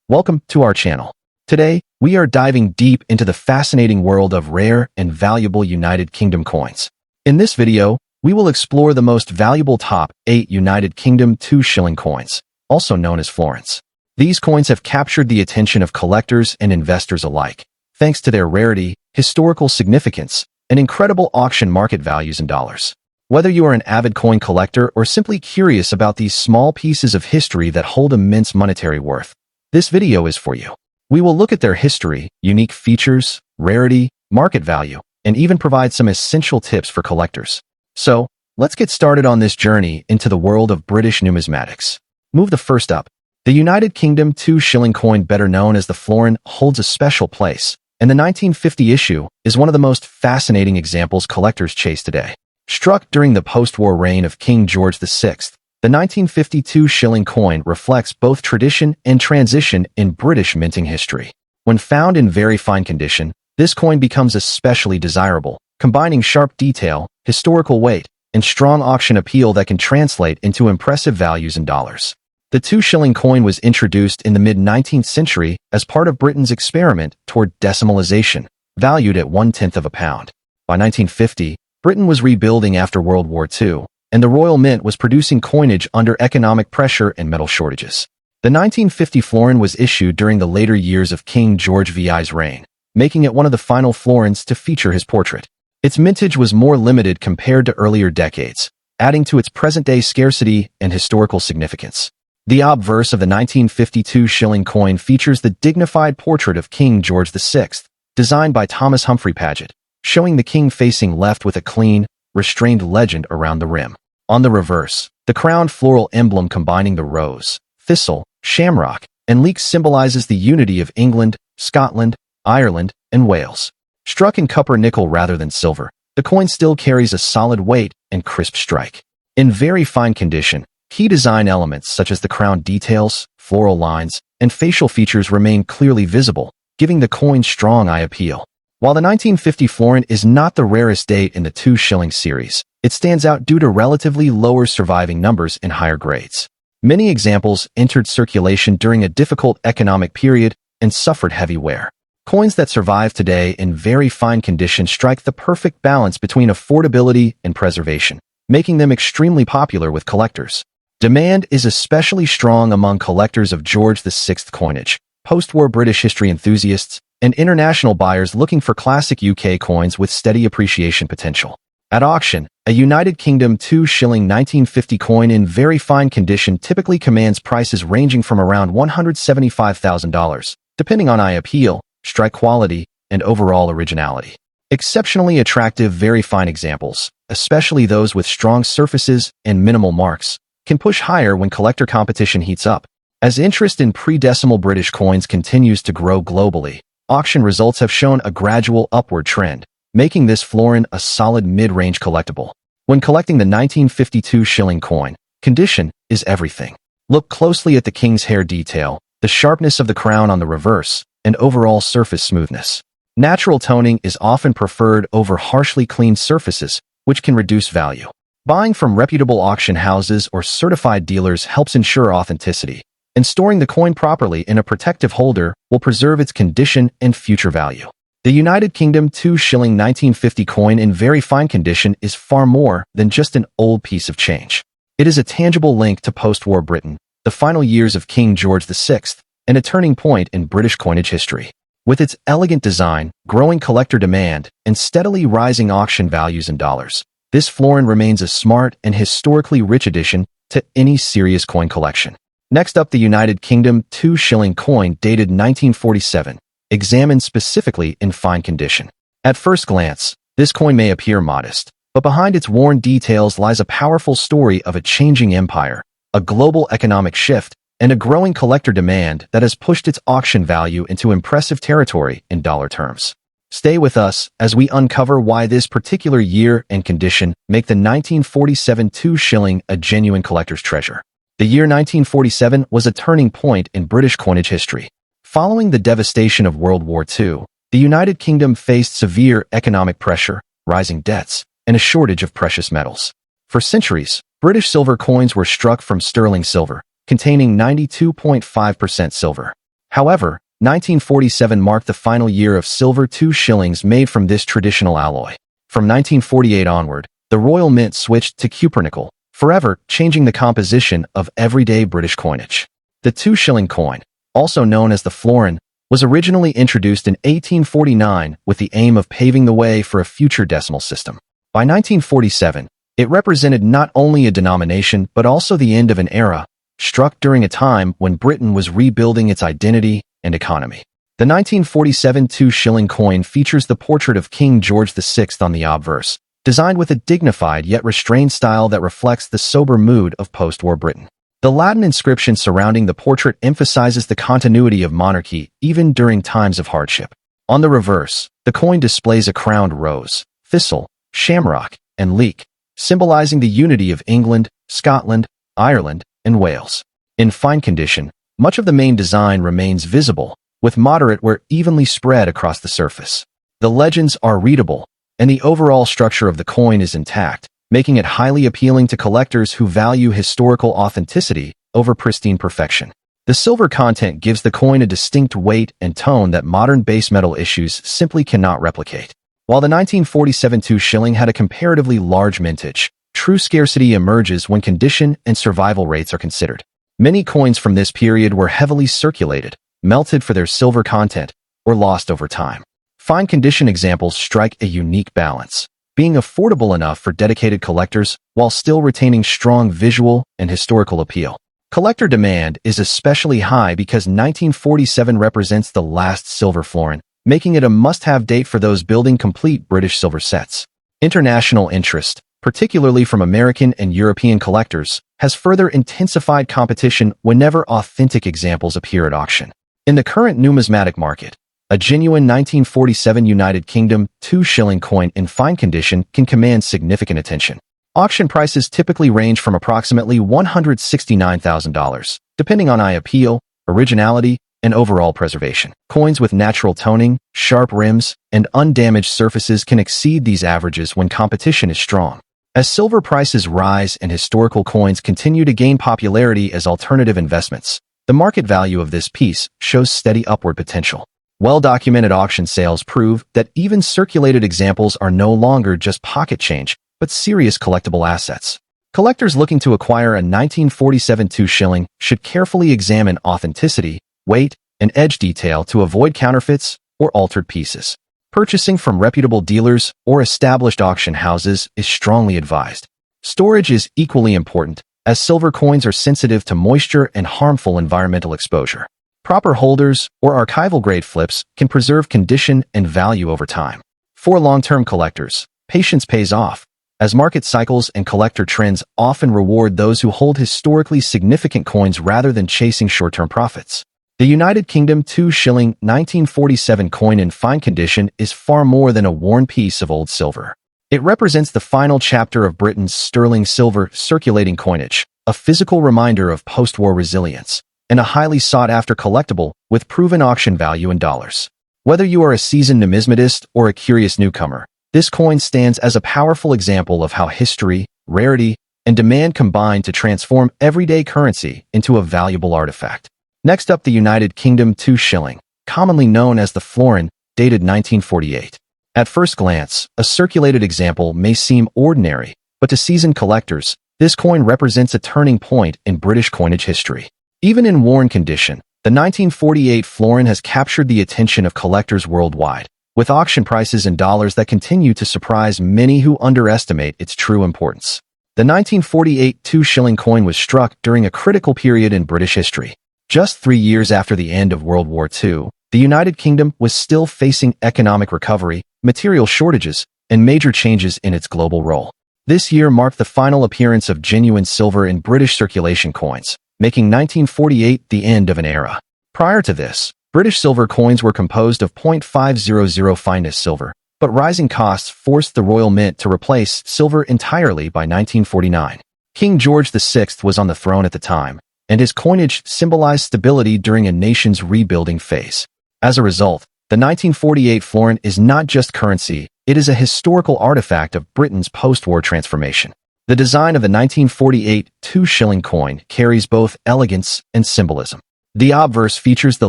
Welcome to our channel. Today, we are diving deep into the fascinating world of rare and valuable United Kingdom coins. In this video, we will explore the most valuable top 8 United Kingdom 2 shilling coins, also known as florins. These coins have captured the attention of collectors and investors alike, thanks to their rarity, historical significance, and incredible auction market values in dollars. Whether you are an avid coin collector or simply curious about these small pieces of history that hold immense monetary worth, this video is for you. We will look at their history, unique features, rarity, market value, and even provide some essential tips for collectors. So, let's get started on this journey into the world of British numismatics. Move the first up. The United Kingdom 2 shilling coin, better known as the florin, holds a special place, and the 1950 issue is one of the most fascinating examples collectors chase today. Struck during the post-war reign of King George VI, the 1952 shilling coin reflects both tradition and transition in British minting history. When found in very fine condition, this coin becomes especially desirable, combining sharp detail, historical weight, and strong auction appeal that can translate into impressive values in dollars. The 2 shilling coin was introduced in the mid-19th century as part of Britain's experiment toward decimalization, valued at 1/10 of a pound. By 1950, Britain was rebuilding after World War II, and the Royal Mint was producing coinage under economic pressure and metal shortages. The 1950 florin was issued during the later years of King George VI's reign, making it one of the final florins to feature his portrait. Its mintage was more limited compared to earlier decades, adding to its present-day scarcity and historical significance. The obverse of the 1952 shilling coin features the dignified portrait of King George VI, designed by Thomas Humphrey Paget, showing the king facing left with a clean, restrained legend around the rim. On the reverse, the crowned floral emblem combining the rose, thistle, shamrock, and leek symbolizes the unity of England, Scotland, Ireland, and Wales. Struck in copper nickel rather than silver, the coin still carries a solid weight and crisp strike. In very fine condition, key design elements such as the crown details, floral lines, and facial features remain clearly visible, giving the coin strong eye appeal. While the 1950 florin is not the rarest date in the 2 shilling series, it stands out due to relatively lower surviving numbers in higher grades. Many examples entered circulation during a difficult economic period and suffered heavy wear. Coins that survive today in very fine condition strike the perfect balance between affordability and preservation, making them extremely popular with collectors. Demand is especially strong among collectors of George VI coinage, post-war British history enthusiasts, and international buyers looking for classic UK coins with steady appreciation potential. At auction, a United Kingdom 2 shilling 1950 coin in very fine condition typically commands prices ranging from around $175,000, depending on eye appeal, strike quality, and overall originality. Exceptionally attractive very fine examples, especially those with strong surfaces and minimal marks, can push higher when collector competition heats up. As interest in pre-decimal British coins continues to grow globally, auction results have shown a gradual upward trend, making this florin a solid mid-range collectible. When collecting the 1952 shilling coin, condition is everything. Look closely at the king's hair detail, the sharpness of the crown on the reverse, and overall surface smoothness. Natural toning is often preferred over harshly cleaned surfaces, which can reduce value. Buying from reputable auction houses or certified dealers helps ensure authenticity, and storing the coin properly in a protective holder will preserve its condition and future value. The United Kingdom 2 shilling 1950 coin in very fine condition is far more than just an old piece of change. It is a tangible link to post-war Britain, the final years of King George VI, and a turning point in British coinage history. With its elegant design, growing collector demand, and steadily rising auction values in dollars, this florin remains a smart and historically rich addition to any serious coin collection. Next up, the United Kingdom 2 shilling coin dated 1947, examined specifically in fine condition. At first glance, this coin may appear modest, but behind its worn details lies a powerful story of a changing empire, a global economic shift, and a growing collector demand that has pushed its auction value into impressive territory in dollar terms. Stay with us as we uncover why this particular year and condition make the 1947 2 shilling a genuine collector's treasure. The year 1947 was a turning point in British coinage history. Following the devastation of World War II, the United Kingdom faced severe economic pressure, rising debts, and a shortage of precious metals. For centuries, British silver coins were struck from sterling silver, containing 92.5% silver. However, 1947 marked the final year of silver 2 shillings made from this traditional alloy. From 1948 onward, the Royal Mint switched to cupronickel, forever changing the composition of everyday British coinage. The 2 shilling coin, also known as the florin, was originally introduced in 1849 with the aim of paving the way for a future decimal system. By 1947, it represented not only a denomination but also the end of an era, struck during a time when Britain was rebuilding its identity and economy. The 1947 2 shilling coin features the portrait of King George VI on the obverse, designed with a dignified yet restrained style that reflects the sober mood of post-war Britain. The Latin inscription surrounding the portrait emphasizes the continuity of monarchy even during times of hardship. On the reverse, the coin displays a crowned rose, thistle, shamrock, and leek, symbolizing the unity of England, Scotland, Ireland, and Wales. In fine condition, much of the main design remains visible, with moderate wear evenly spread across the surface. The legends are readable, and the overall structure of the coin is intact, making it highly appealing to collectors who value historical authenticity over pristine perfection. The silver content gives the coin a distinct weight and tone that modern base metal issues simply cannot replicate. While the 1947 2 shilling had a comparatively large mintage, true scarcity emerges when condition and survival rates are considered. Many coins from this period were heavily circulated, melted for their silver content, or lost over time. Fine condition examples strike a unique balance, being affordable enough for dedicated collectors while still retaining strong visual and historical appeal. Collector demand is especially high because 1947 represents the last silver florin, making it a must-have date for those building complete British silver sets. International interest, particularly from American and European collectors, has further intensified competition whenever authentic examples appear at auction. In the current numismatic market, a genuine 1947 United Kingdom 2 shilling coin in fine condition can command significant attention. Auction prices typically range from approximately $169,000, depending on eye appeal, originality, and overall preservation. Coins with natural toning, sharp rims, and undamaged surfaces can exceed these averages when competition is strong. As silver prices rise and historical coins continue to gain popularity as alternative investments, the market value of this piece shows steady upward potential. Well-documented auction sales prove that even circulated examples are no longer just pocket change, but serious collectible assets. Collectors looking to acquire a 1947 2 shilling should carefully examine authenticity, weight, and edge detail to avoid counterfeits or altered pieces. Purchasing from reputable dealers or established auction houses is strongly advised. Storage is equally important, as silver coins are sensitive to moisture and harmful environmental exposure. Proper holders or archival-grade flips can preserve condition and value over time. For long-term collectors, patience pays off, as market cycles and collector trends often reward those who hold historically significant coins rather than chasing short-term profits. The United Kingdom 2 shilling 1947 coin in fine condition is far more than a worn piece of old silver. It represents the final chapter of Britain's sterling silver circulating coinage, a physical reminder of post-war resilience, and a highly sought-after collectible with proven auction value in dollars. Whether you are a seasoned numismatist or a curious newcomer, this coin stands as a powerful example of how history, rarity, and demand combine to transform everyday currency into a valuable artifact. Next up, the United Kingdom 2 shilling, commonly known as the florin, dated 1948. At first glance, a circulated example may seem ordinary, but to seasoned collectors, this coin represents a turning point in British coinage history. Even in worn condition, the 1948 florin has captured the attention of collectors worldwide, with auction prices in dollars that continue to surprise many who underestimate its true importance. The 1948 2 shilling coin was struck during a critical period in British history. Just 3 years after the end of World War II, the United Kingdom was still facing economic recovery, material shortages, and major changes in its global role. This year marked the final appearance of genuine silver in British circulation coins, making 1948 the end of an era. Prior to this, British silver coins were composed of 0.500 fineness silver, but rising costs forced the Royal Mint to replace silver entirely by 1949. King George VI was on the throne at the time, and his coinage symbolized stability during a nation's rebuilding phase. As a result, the 1948 florin is not just currency, it is a historical artifact of Britain's post-war transformation. The design of the 1948 2 shilling coin carries both elegance and symbolism. The obverse features the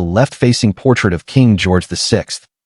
left-facing portrait of King George VI,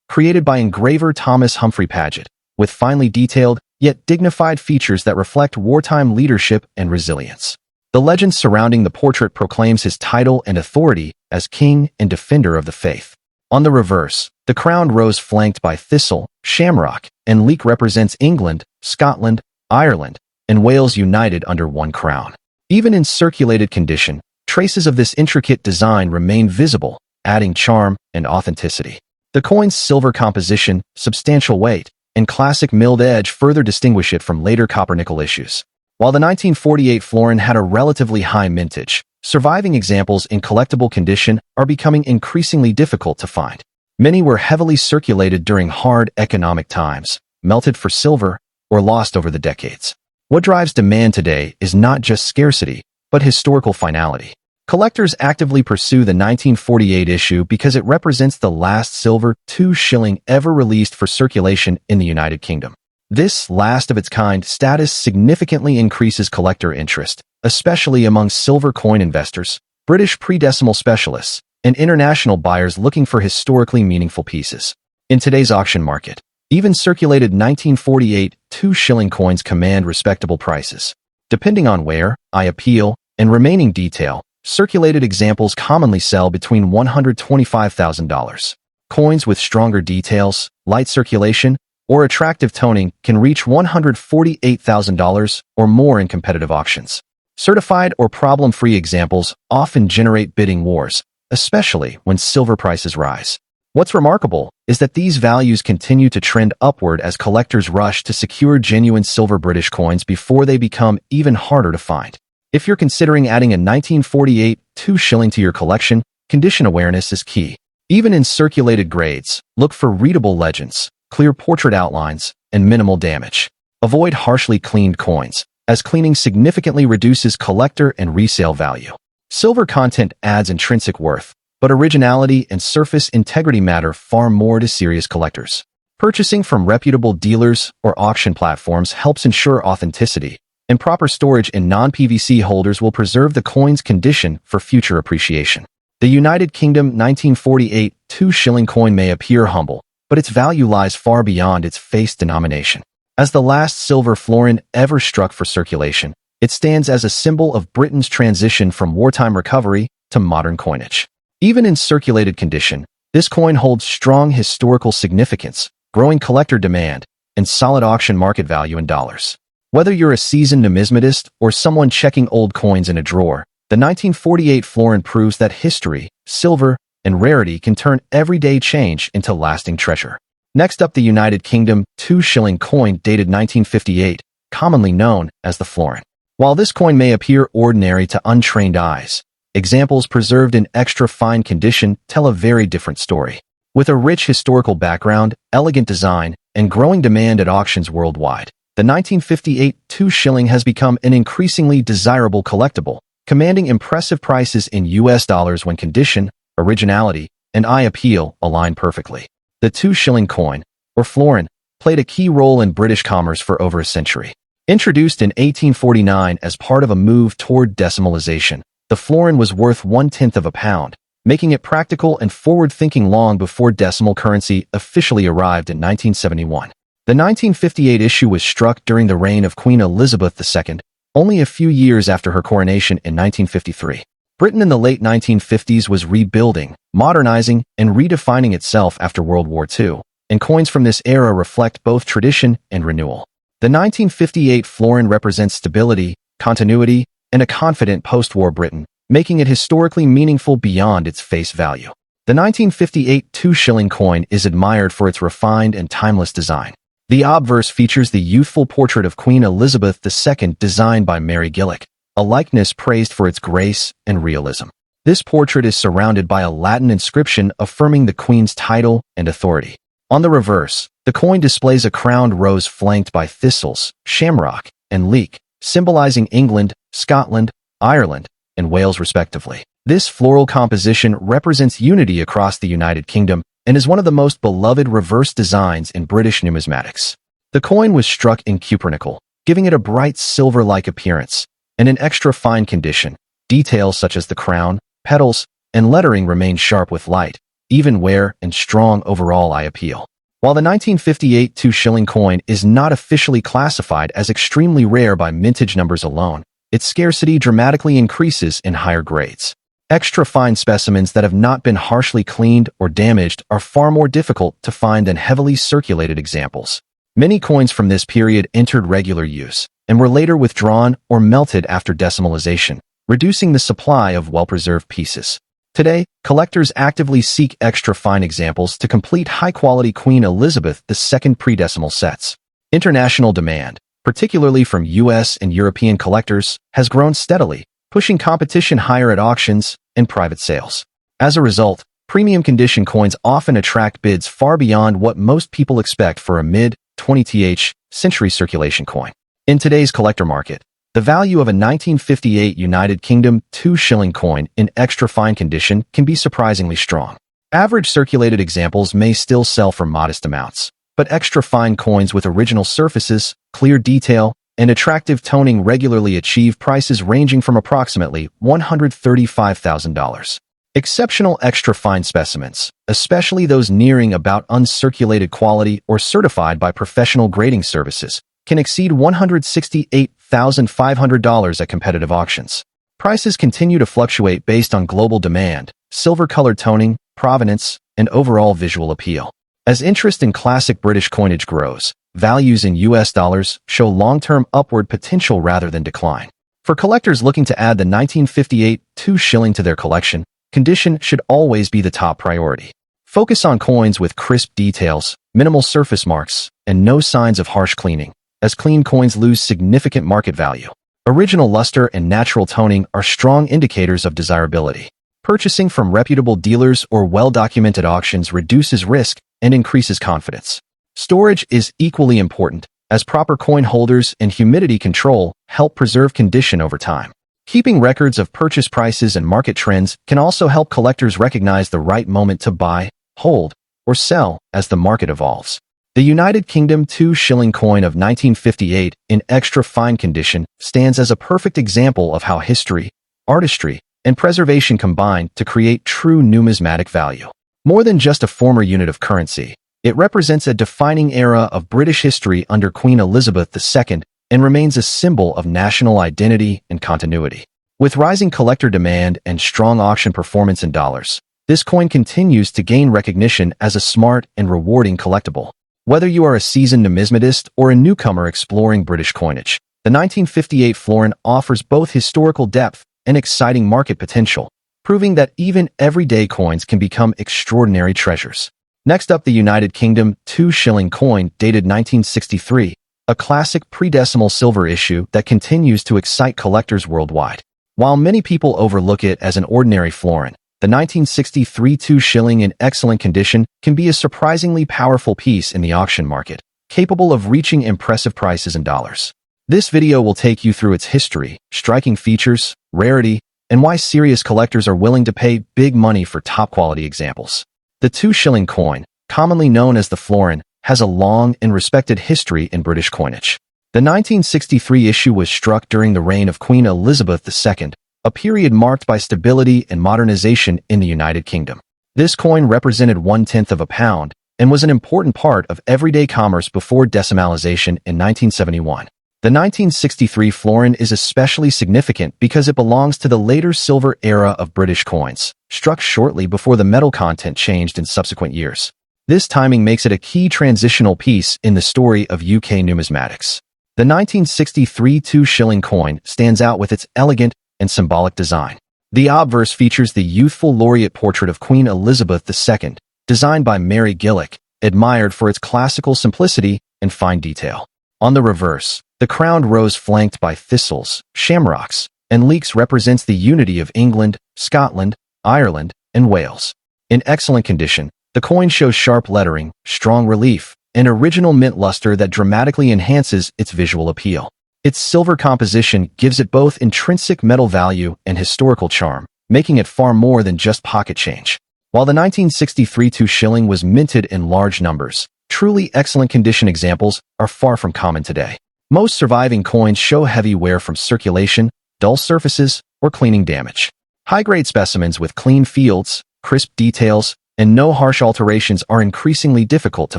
created by engraver Thomas Humphrey Paget, with finely detailed, yet dignified features that reflect wartime leadership and resilience. The legend surrounding the portrait proclaims his title and authority as king and defender of the faith. On the reverse, the crowned rose flanked by thistle, shamrock, and leek represents England, Scotland, Ireland, and Wales united under one crown. Even in circulated condition, traces of this intricate design remain visible, adding charm and authenticity. The coin's silver composition, substantial weight, and classic milled edge further distinguish it from later copper-nickel issues. While the 1948 florin had a relatively high mintage, surviving examples in collectible condition are becoming increasingly difficult to find. Many were heavily circulated during hard economic times, melted for silver, or lost over the decades. What drives demand today is not just scarcity, but historical finality. Collectors actively pursue the 1948 issue because it represents the last silver 2 shilling ever released for circulation in the United Kingdom. This last-of-its-kind status significantly increases collector interest, especially among silver coin investors, British pre-decimal specialists, and international buyers looking for historically meaningful pieces. In today's auction market, even circulated 1948 2 shilling coins command respectable prices. Depending on wear, eye appeal, and remaining detail, circulated examples commonly sell between $125,000. Coins with stronger details, light circulation, or attractive toning can reach $148,000 or more in competitive auctions. Certified or problem-free examples often generate bidding wars, especially when silver prices rise. What's remarkable is that these values continue to trend upward as collectors rush to secure genuine silver British coins before they become even harder to find. If you're considering adding a 1948 2 shilling to your collection, condition awareness is key. Even in circulated grades, look for readable legends, clear portrait outlines, and minimal damage. Avoid harshly cleaned coins, as cleaning significantly reduces collector and resale value. Silver content adds intrinsic worth, but originality and surface integrity matter far more to serious collectors. Purchasing from reputable dealers or auction platforms helps ensure authenticity, and proper storage in non-PVC holders will preserve the coin's condition for future appreciation. The United Kingdom 1948 2 shilling coin may appear humble, but its value lies far beyond its face denomination. As the last silver florin ever struck for circulation, it stands as a symbol of Britain's transition from wartime recovery to modern coinage. Even in circulated condition, this coin holds strong historical significance, growing collector demand, and solid auction market value in dollars. Whether you're a seasoned numismatist or someone checking old coins in a drawer, the 1948 florin proves that history, silver, and rarity can turn everyday change into lasting treasure. Next up, the United Kingdom 2 shilling coin dated 1958, commonly known as the florin. While this coin may appear ordinary to untrained eyes, examples preserved in extra fine condition tell a very different story. With a rich historical background, elegant design, and growing demand at auctions worldwide, the 1958 2 shilling has become an increasingly desirable collectible, commanding impressive prices in US dollars when condition, originality, and eye appeal align perfectly. The 2 shilling coin, or florin, played a key role in British commerce for over a century. Introduced in 1849 as part of a move toward decimalization, the florin was worth 1/10 of a pound, making it practical and forward-thinking long before decimal currency officially arrived in 1971. The 1958 issue was struck during the reign of Queen Elizabeth II, only a few years after her coronation in 1953. Britain in the late 1950s was rebuilding, modernizing, and redefining itself after World War II, and coins from this era reflect both tradition and renewal. The 1958 florin represents stability, continuity, and a confident post-war Britain, making it historically meaningful beyond its face value. The 1958 2 shilling coin is admired for its refined and timeless design. The obverse features the youthful portrait of Queen Elizabeth II designed by Mary Gillick, a likeness praised for its grace and realism. This portrait is surrounded by a Latin inscription affirming the Queen's title and authority. On the reverse, the coin displays a crowned rose flanked by thistles, shamrock, and leek, symbolizing England, Scotland, Ireland, and Wales respectively. This floral composition represents unity across the United Kingdom and is one of the most beloved reverse designs in British numismatics. The coin was struck in cupronickel, giving it a bright silver-like appearance, and in extra fine condition. Details such as the crown, petals, and lettering remain sharp with light, even wear, and strong overall eye appeal. While the 1958 2-shilling coin is not officially classified as extremely rare by mintage numbers alone, its scarcity dramatically increases in higher grades. Extra fine specimens that have not been harshly cleaned or damaged are far more difficult to find than heavily circulated examples. Many coins from this period entered regular use and were later withdrawn or melted after decimalization, reducing the supply of well-preserved pieces. Today, collectors actively seek extra fine examples to complete high-quality Queen Elizabeth II pre-decimal sets. International demand, particularly from US and European collectors, has grown steadily, pushing competition higher at auctions and private sales. As a result, premium condition coins often attract bids far beyond what most people expect for a mid-20th century circulation coin. In today's collector market, the value of a 1958 United Kingdom 2-shilling coin in extra fine condition can be surprisingly strong. Average circulated examples may still sell for modest amounts, but extra fine coins with original surfaces, clear detail, and attractive toning regularly achieve prices ranging from approximately $135,000. Exceptional extra fine specimens, especially those nearing about uncirculated quality or certified by professional grading services, can exceed $168,500 at competitive auctions. Prices continue to fluctuate based on global demand, silver-colored toning, provenance, and overall visual appeal. As interest in classic British coinage grows, values in US dollars show long-term upward potential rather than decline. For collectors looking to add the 1958 2-shilling to their collection, condition should always be the top priority. Focus on coins with crisp details, minimal surface marks, and no signs of harsh cleaning, as clean coins lose significant market value. Original luster and natural toning are strong indicators of desirability. Purchasing from reputable dealers or well-documented auctions reduces risk and increases confidence. Storage is equally important, as proper coin holders and humidity control help preserve condition over time. Keeping records of purchase prices and market trends can also help collectors recognize the right moment to buy, hold, or sell as the market evolves. The United Kingdom 2-shilling coin of 1958 in extra fine condition stands as a perfect example of how history, artistry, and preservation combine to create true numismatic value. More than just a former unit of currency, it represents a defining era of British history under Queen Elizabeth II and remains a symbol of national identity and continuity. With rising collector demand and strong auction performance in dollars, this coin continues to gain recognition as a smart and rewarding collectible. Whether you are a seasoned numismatist or a newcomer exploring British coinage, the 1958 florin offers both historical depth and exciting market potential, proving that even everyday coins can become extraordinary treasures. Next up, the United Kingdom 2-shilling coin dated 1963, a classic pre-decimal silver issue that continues to excite collectors worldwide. While many people overlook it as an ordinary florin, the 1963 2-shilling in excellent condition can be a surprisingly powerful piece in the auction market, capable of reaching impressive prices in dollars. This video will take you through its history, striking features, rarity, and why serious collectors are willing to pay big money for top-quality examples. The 2-shilling coin, commonly known as the florin, has a long and respected history in British coinage. The 1963 issue was struck during the reign of Queen Elizabeth II, a period marked by stability and modernization in the United Kingdom. This coin represented 1/10 of a pound and was an important part of everyday commerce before decimalization in 1971. The 1963 florin is especially significant because it belongs to the later silver era of British coins, struck shortly before the metal content changed in subsequent years. This timing makes it a key transitional piece in the story of UK numismatics. The 1963 2-shilling coin stands out with its elegant and symbolic design. The obverse features the youthful laureate portrait of Queen Elizabeth II, designed by Mary Gillick, admired for its classical simplicity and fine detail. On the reverse, the crowned rose flanked by thistles, shamrocks, and leeks represents the unity of England, Scotland, Ireland, and Wales. In excellent condition, the coin shows sharp lettering, strong relief, and original mint luster that dramatically enhances its visual appeal. Its silver composition gives it both intrinsic metal value and historical charm, making it far more than just pocket change. While the 1963 2-shilling was minted in large numbers, truly excellent condition examples are far from common today. Most surviving coins show heavy wear from circulation, dull surfaces, or cleaning damage. High-grade specimens with clean fields, crisp details, and no harsh alterations are increasingly difficult to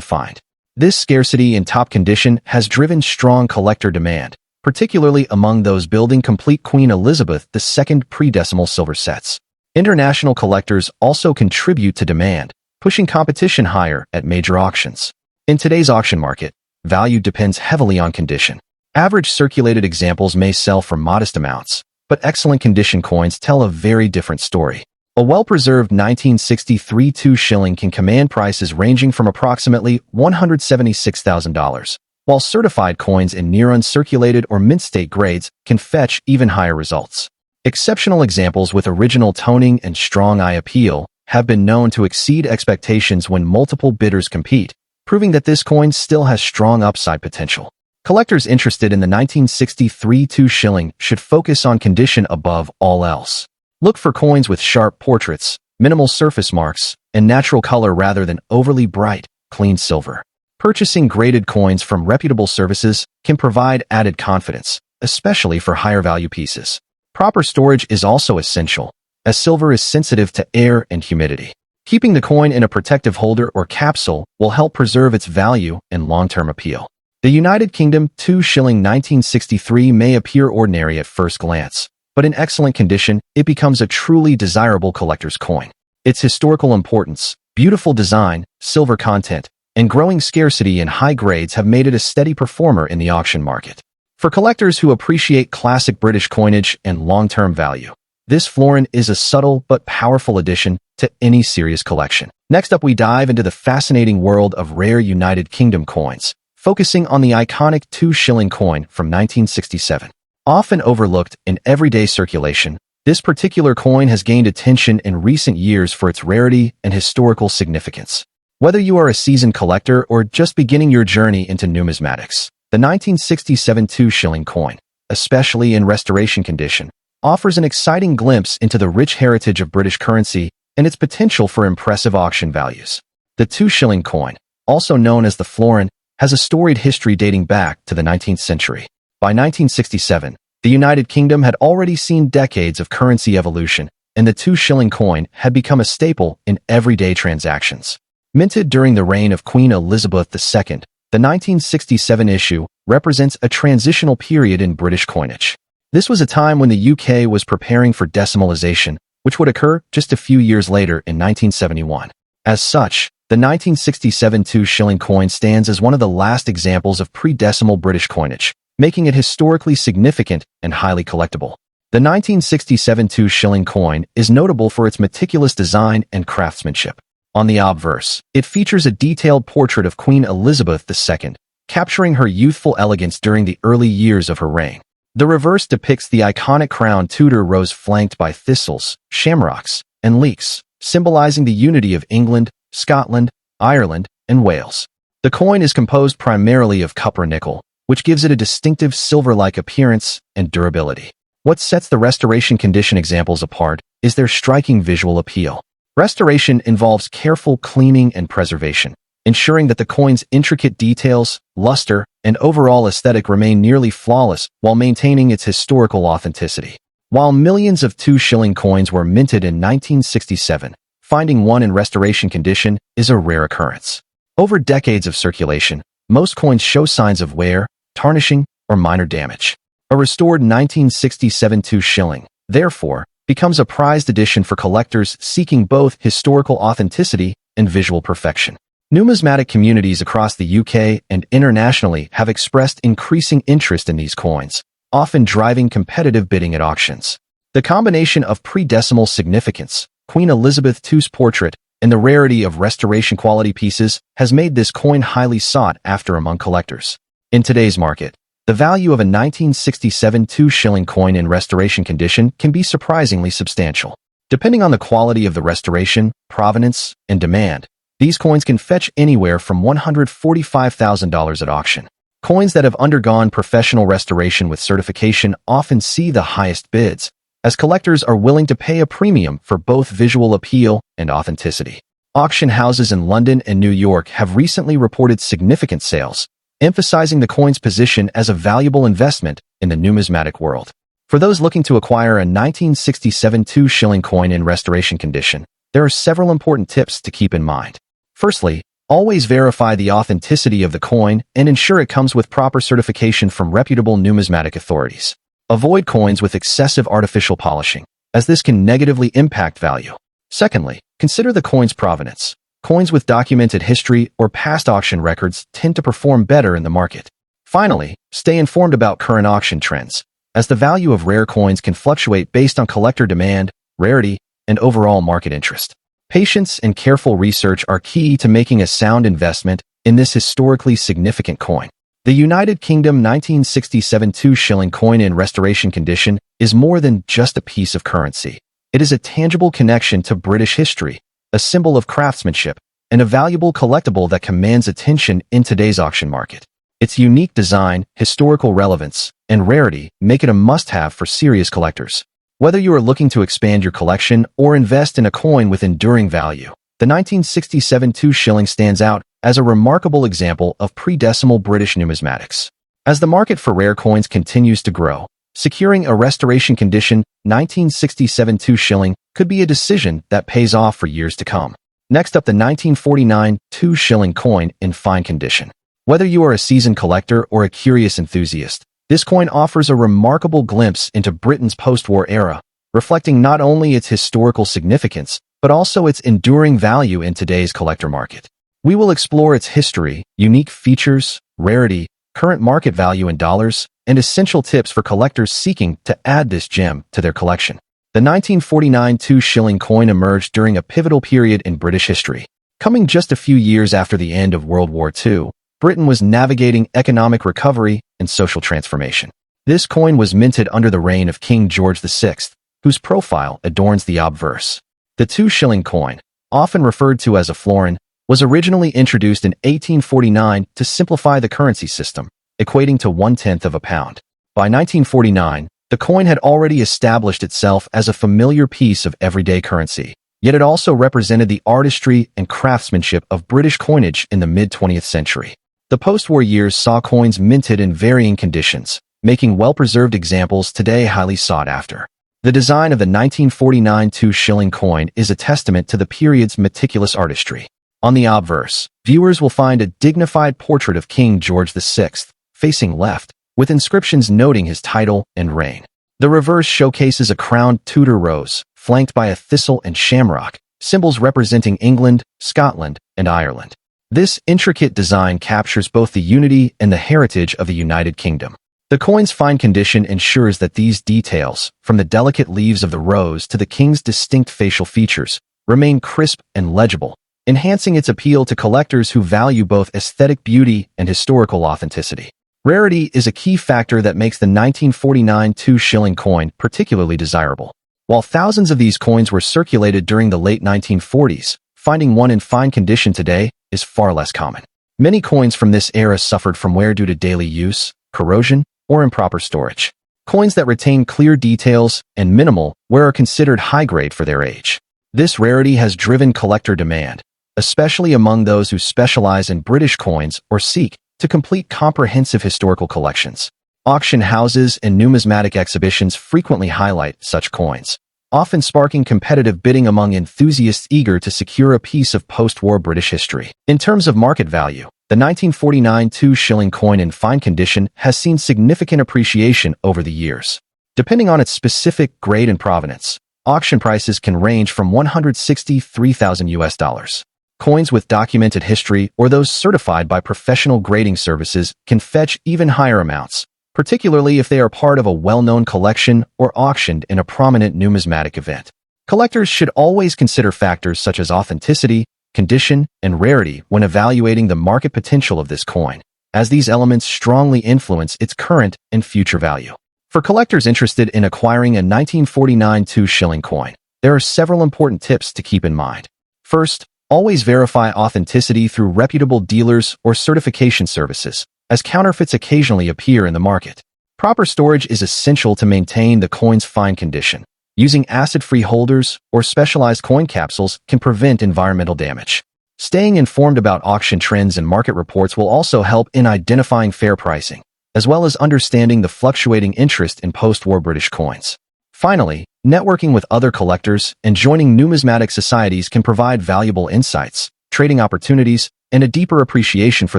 find. This scarcity in top condition has driven strong collector demand, particularly among those building complete Queen Elizabeth II pre-decimal silver sets. International collectors also contribute to demand, pushing competition higher at major auctions. In today's auction market, value depends heavily on condition. Average circulated examples may sell for modest amounts, but excellent condition coins tell a very different story. A well-preserved 1963 2 shilling can command prices ranging from approximately $176,000, while certified coins in near-uncirculated or mint-state grades can fetch even higher results. Exceptional examples with original toning and strong eye appeal have been known to exceed expectations when multiple bidders compete, proving that this coin still has strong upside potential. Collectors interested in the 1963 2 shilling should focus on condition above all else. Look for coins with sharp portraits, minimal surface marks, and natural color rather than overly bright, clean silver. Purchasing graded coins from reputable services can provide added confidence, especially for higher value pieces. Proper storage is also essential, as silver is sensitive to air and humidity. Keeping the coin in a protective holder or capsule will help preserve its value and long-term appeal. The United Kingdom 2 shilling 1963 may appear ordinary at first glance, but in excellent condition, it becomes a truly desirable collector's coin. Its historical importance, beautiful design, silver content, and growing scarcity in high grades have made it a steady performer in the auction market. For collectors who appreciate classic British coinage and long-term value, this florin is a subtle but powerful addition to any serious collection. Next up, we dive into the fascinating world of rare United Kingdom coins, focusing on the iconic 2 shilling coin from 1967. Often overlooked in everyday circulation, this particular coin has gained attention in recent years for its rarity and historical significance. Whether you are a seasoned collector or just beginning your journey into numismatics, the 1967 2 shilling coin, especially in restoration condition, offers an exciting glimpse into the rich heritage of British currency and its potential for impressive auction values. The 2 shilling coin, also known as the florin, has a storied history dating back to the 19th century. By 1967, the United Kingdom had already seen decades of currency evolution, and the 2 shilling coin had become a staple in everyday transactions. Minted during the reign of Queen Elizabeth II, the 1967 issue represents a transitional period in British coinage. This was a time when the UK was preparing for decimalization, which would occur just a few years later in 1971. As such, the 1967 2 shilling coin stands as one of the last examples of pre-decimal British coinage, making it historically significant and highly collectible. The 1967 2 shilling coin is notable for its meticulous design and craftsmanship. On the obverse, it features a detailed portrait of Queen Elizabeth II, capturing her youthful elegance during the early years of her reign. The reverse depicts the iconic crown Tudor rose flanked by thistles, shamrocks, and leeks, symbolizing the unity of England, Scotland, Ireland, and Wales. The coin is composed primarily of copper nickel, which gives it a distinctive silver-like appearance and durability. What sets the restoration condition examples apart is their striking visual appeal. Restoration involves careful cleaning and preservation, ensuring that the coin's intricate details, luster, and overall aesthetic remain nearly flawless while maintaining its historical authenticity. While millions of 2 shilling coins were minted in 1967, finding one in restoration condition is a rare occurrence. Over decades of circulation, most coins show signs of wear, tarnishing, or minor damage. A restored 1967 2 shilling, therefore, becomes a prized addition for collectors seeking both historical authenticity and visual perfection. Numismatic communities across the UK and internationally have expressed increasing interest in these coins, often driving competitive bidding at auctions. The combination of pre-decimal significance, Queen Elizabeth II's portrait, and the rarity of restoration quality pieces has made this coin highly sought after among collectors. In today's market, the value of a 1967 2 shilling coin in restoration condition can be surprisingly substantial. Depending on the quality of the restoration, provenance, and demand, these coins can fetch anywhere from $145,000 at auction. Coins that have undergone professional restoration with certification often see the highest bids, as collectors are willing to pay a premium for both visual appeal and authenticity. Auction houses in London and New York have recently reported significant sales, emphasizing the coin's position as a valuable investment in the numismatic world. For those looking to acquire a 1967 2-shilling coin in restoration condition, there are several important tips to keep in mind. Firstly, always verify the authenticity of the coin and ensure it comes with proper certification from reputable numismatic authorities. Avoid coins with excessive artificial polishing, as this can negatively impact value. Secondly, consider the coin's provenance. Coins with documented history or past auction records tend to perform better in the market. Finally, stay informed about current auction trends, as the value of rare coins can fluctuate based on collector demand, rarity, and overall market interest. Patience and careful research are key to making a sound investment in this historically significant coin. The United Kingdom 1967 2-shilling coin in restoration condition is more than just a piece of currency. It is a tangible connection to British history, a symbol of craftsmanship, and a valuable collectible that commands attention in today's auction market. Its unique design, historical relevance, and rarity make it a must-have for serious collectors. Whether you are looking to expand your collection or invest in a coin with enduring value, the 1967 2-shilling stands out as a remarkable example of pre-decimal British numismatics. As the market for rare coins continues to grow, securing a restoration condition 1967 2-shilling could be a decision that pays off for years to come. Next up, the 1949 2-shilling coin in fine condition. Whether you are a seasoned collector or a curious enthusiast, this coin offers a remarkable glimpse into Britain's post-war era, reflecting not only its historical significance, but also its enduring value in today's collector market. We will explore its history, unique features, rarity, current market value in dollars, and essential tips for collectors seeking to add this gem to their collection. The 1949 2-shilling coin emerged during a pivotal period in British history. Coming just a few years after the end of World War II, Britain was navigating economic recovery and social transformation. This coin was minted under the reign of King George VI, whose profile adorns the obverse. The 2-shilling coin, often referred to as a florin, was originally introduced in 1849 to simplify the currency system, equating to 1/10 of a pound. By 1949, the coin had already established itself as a familiar piece of everyday currency, yet it also represented the artistry and craftsmanship of British coinage in the mid-20th century. The post-war years saw coins minted in varying conditions, making well-preserved examples today highly sought after. The design of the 1949 2-shilling coin is a testament to the period's meticulous artistry. On the obverse, viewers will find a dignified portrait of King George VI, facing left, with inscriptions noting his title and reign. The reverse showcases a crowned Tudor rose, flanked by a thistle and shamrock, symbols representing England, Scotland, and Ireland. This intricate design captures both the unity and the heritage of the United Kingdom. The coin's fine condition ensures that these details, from the delicate leaves of the rose to the king's distinct facial features, remain crisp and legible, enhancing its appeal to collectors who value both aesthetic beauty and historical authenticity. Rarity is a key factor that makes the 1949 2-shilling coin particularly desirable. While thousands of these coins were circulated during the late 1940s, finding one in fine condition today is far less common. Many coins from this era suffered from wear due to daily use, corrosion, or improper storage. Coins that retain clear details and minimal wear are considered high-grade for their age. This rarity has driven collector demand, especially among those who specialize in British coins or seek to complete comprehensive historical collections. Auction houses and numismatic exhibitions frequently highlight such coins, often sparking competitive bidding among enthusiasts eager to secure a piece of post-war British history. In terms of market value, the 1949 2-shilling coin in fine condition has seen significant appreciation over the years. Depending on its specific grade and provenance, auction prices can range from $163,000. Coins with documented history or those certified by professional grading services can fetch even higher amounts, particularly if they are part of a well-known collection or auctioned in a prominent numismatic event. Collectors should always consider factors such as authenticity, condition, and rarity when evaluating the market potential of this coin, as these elements strongly influence its current and future value. For collectors interested in acquiring a 1949 2-shilling coin, there are several important tips to keep in mind. First, always verify authenticity through reputable dealers or certification services, as counterfeits occasionally appear in the market. Proper storage is essential to maintain the coin's fine condition. Using acid-free holders or specialized coin capsules can prevent environmental damage. Staying informed about auction trends and market reports will also help in identifying fair pricing. as well as understanding the fluctuating interest in post-war British coins. Finally, networking with other collectors and joining numismatic societies can provide valuable insights, trading opportunities, and a deeper appreciation for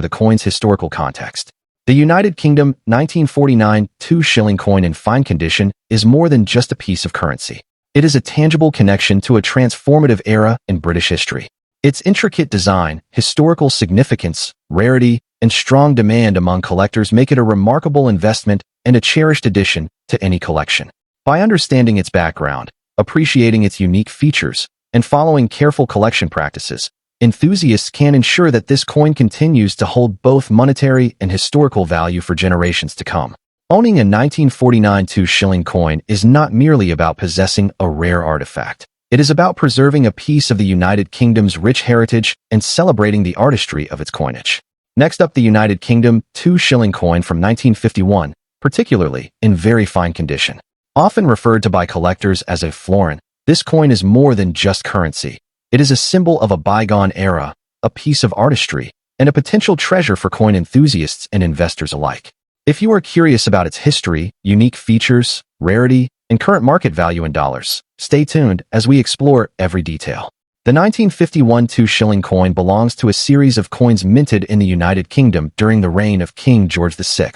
the coin's historical context. The United Kingdom 1949 2-shilling coin in fine condition is more than just a piece of currency. It is a tangible connection to a transformative era in British history. Its intricate design, historical significance, rarity, and strong demand among collectors make it a remarkable investment and a cherished addition to any collection. By understanding its background, appreciating its unique features, and following careful collection practices, enthusiasts can ensure that this coin continues to hold both monetary and historical value for generations to come. Owning a 1949 2-shilling coin is not merely about possessing a rare artifact. It is about preserving a piece of the United Kingdom's rich heritage and celebrating the artistry of its coinage. Next up, the United Kingdom 2-shilling coin from 1951, particularly in very fine condition. Often referred to by collectors as a florin, this coin is more than just currency. It is a symbol of a bygone era, a piece of artistry, and a potential treasure for coin enthusiasts and investors alike. If you are curious about its history, unique features, rarity, and current market value in dollars, stay tuned as we explore every detail. The 1951 2-shilling coin belongs to a series of coins minted in the United Kingdom during the reign of King George VI.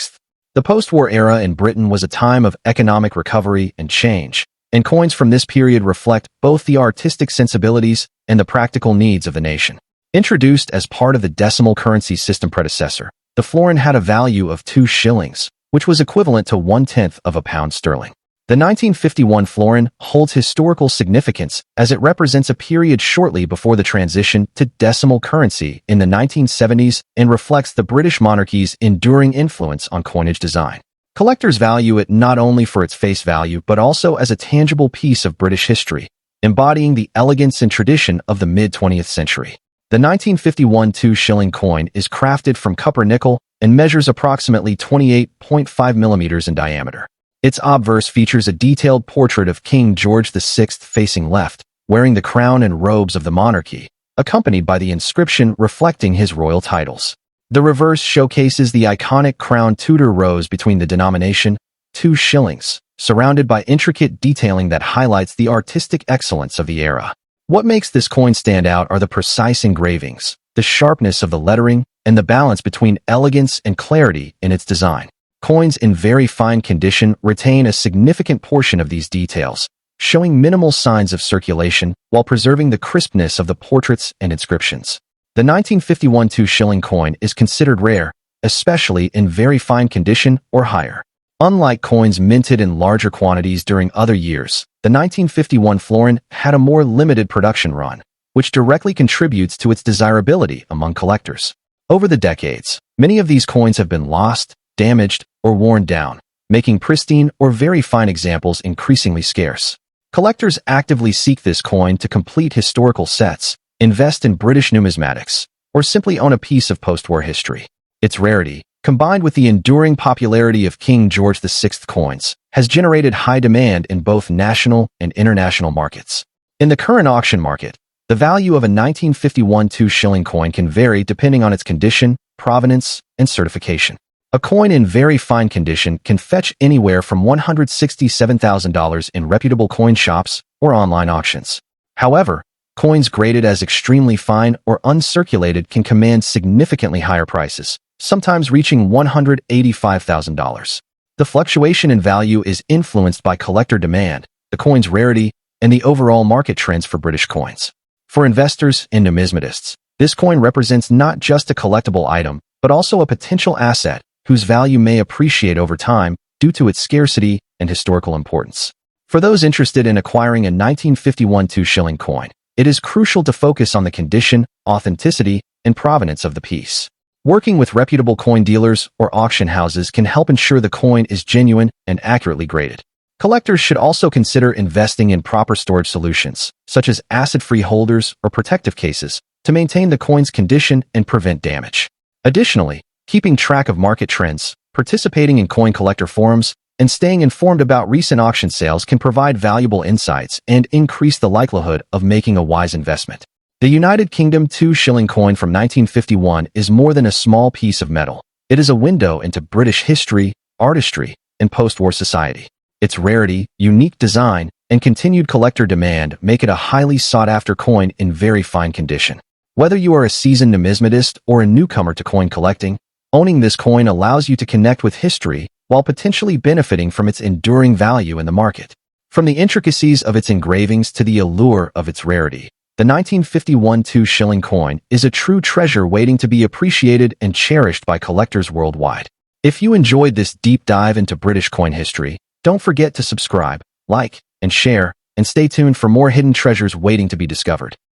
The post-war era in Britain was a time of economic recovery and change, and coins from this period reflect both the artistic sensibilities and the practical needs of the nation. Introduced as part of the decimal currency system predecessor, the florin had a value of 2 shillings, which was equivalent to 1/10 of a pound sterling. The 1951 florin holds historical significance as it represents a period shortly before the transition to decimal currency in the 1970s and reflects the British monarchy's enduring influence on coinage design. Collectors value it not only for its face value but also as a tangible piece of British history, embodying the elegance and tradition of the mid-20th century. The 1951 2-shilling coin is crafted from copper nickel and measures approximately 28.5 millimeters in diameter. Its obverse features a detailed portrait of King George VI facing left, wearing the crown and robes of the monarchy, accompanied by the inscription reflecting his royal titles. The reverse showcases the iconic crown Tudor rose between the denomination, 2 shillings, surrounded by intricate detailing that highlights the artistic excellence of the era. What makes this coin stand out are the precise engravings, the sharpness of the lettering, and the balance between elegance and clarity in its design. Coins in very fine condition retain a significant portion of these details, showing minimal signs of circulation while preserving the crispness of the portraits and inscriptions. The 1951 2-shilling coin is considered rare, especially in very fine condition or higher. Unlike coins minted in larger quantities during other years, the 1951 florin had a more limited production run, which directly contributes to its desirability among collectors. Over the decades, many of these coins have been lost, damaged, or worn down, making pristine or very fine examples increasingly scarce. Collectors actively seek this coin to complete historical sets, invest in British numismatics, or simply own a piece of post-war history. Its rarity, combined with the enduring popularity of King George VI coins, has generated high demand in both national and international markets. In the current auction market, the value of a 1951 2-shilling coin can vary depending on its condition, provenance, and certification. A coin in very fine condition can fetch anywhere from $167,000 in reputable coin shops or online auctions. However, coins graded as extremely fine or uncirculated can command significantly higher prices, sometimes reaching $185,000. The fluctuation in value is influenced by collector demand, the coin's rarity, and the overall market trends for British coins. For investors and numismatists, this coin represents not just a collectible item, but also a potential asset whose value may appreciate over time due to its scarcity and historical importance. For those interested in acquiring a 1951 2-shilling coin, it is crucial to focus on the condition, authenticity, and provenance of the piece. Working with reputable coin dealers or auction houses can help ensure the coin is genuine and accurately graded. Collectors should also consider investing in proper storage solutions, such as acid-free holders or protective cases, to maintain the coin's condition and prevent damage. Additionally, keeping track of market trends, participating in coin collector forums, and staying informed about recent auction sales can provide valuable insights and increase the likelihood of making a wise investment. The United Kingdom 2-shilling coin from 1951 is more than a small piece of metal. It is a window into British history, artistry, and post-war society. Its rarity, unique design, and continued collector demand make it a highly sought-after coin in very fine condition. Whether you are a seasoned numismatist or a newcomer to coin collecting, owning this coin allows you to connect with history while potentially benefiting from its enduring value in the market. From the intricacies of its engravings to the allure of its rarity, the 1951 2-shilling coin is a true treasure waiting to be appreciated and cherished by collectors worldwide. If you enjoyed this deep dive into British coin history, don't forget to subscribe, like, and share, and stay tuned for more hidden treasures waiting to be discovered.